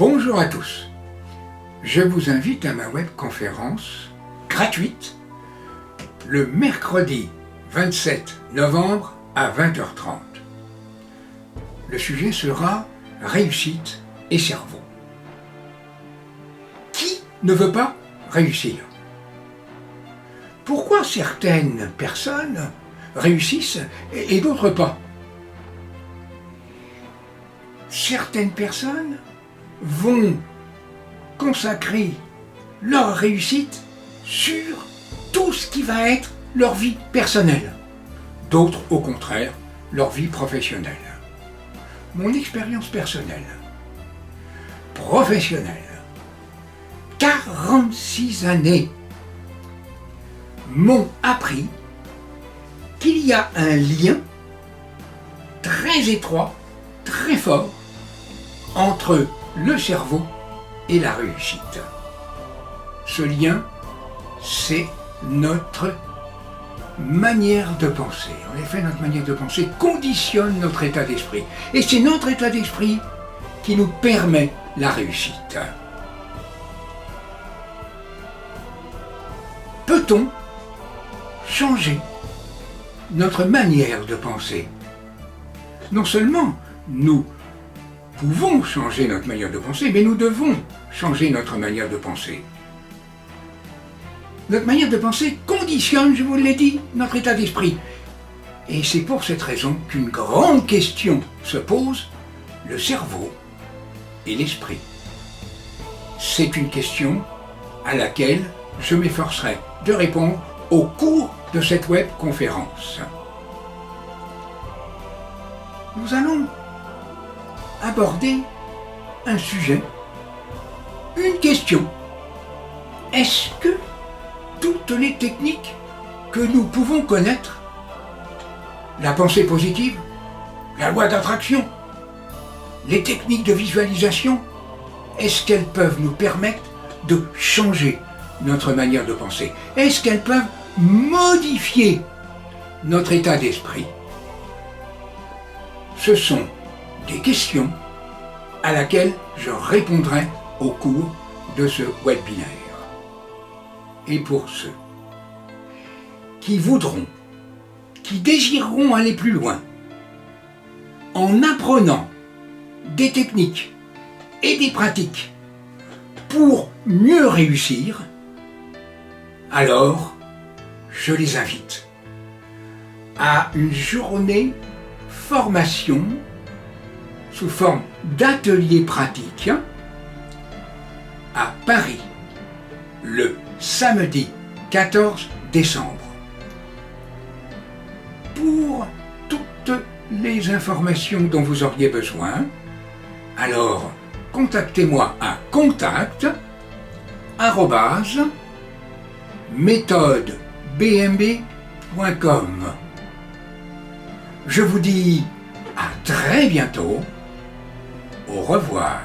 Bonjour à tous. Je vous invite à ma webconférence gratuite le mercredi 27 novembre à 20h30. Le sujet sera réussite et cerveau. Qui ne veut pas réussir? Pourquoi certaines personnes réussissent et d'autres pas? Certaines personnes vont consacrer leur réussite sur tout ce qui va être leur vie personnelle. D'autres, au contraire, leur vie professionnelle. Mon expérience personnelle, professionnelle, 46 années, m'ont appris qu'il y a un lien très étroit, très fort, entre le cerveau et la réussite. Ce lien, c'est notre manière de penser. En effet, notre manière de penser conditionne notre état d'esprit. Et c'est notre état d'esprit qui nous permet la réussite. Peut-on changer notre manière de penser? Non seulement nous pouvons changer notre manière de penser, mais nous devons changer notre manière de penser. Notre manière de penser conditionne, je vous l'ai dit, notre état d'esprit. Et c'est pour cette raison qu'une grande question se pose, le cerveau et l'esprit. C'est une question à laquelle je m'efforcerai de répondre au cours de cette webconférence. Nous allons aborder un sujet, une question. Est-ce que toutes les techniques que nous pouvons connaître, la pensée positive, la loi d'attraction, les techniques de visualisation, est-ce qu'elles peuvent nous permettre de changer notre manière de penser? Est-ce qu'elles peuvent modifier notre état d'esprit? Ce sont des questions à laquelle je répondrai au cours de ce webinaire. Et pour ceux qui voudront, qui désireront aller plus loin, en apprenant des techniques et des pratiques pour mieux réussir, alors je les invite à une journée formation sous forme d'atelier pratique à Paris le samedi 14 décembre. Pour toutes les informations dont vous auriez besoin, alors contactez-moi à contact@methodebmb.com. Je vous dis à très bientôt. Au revoir.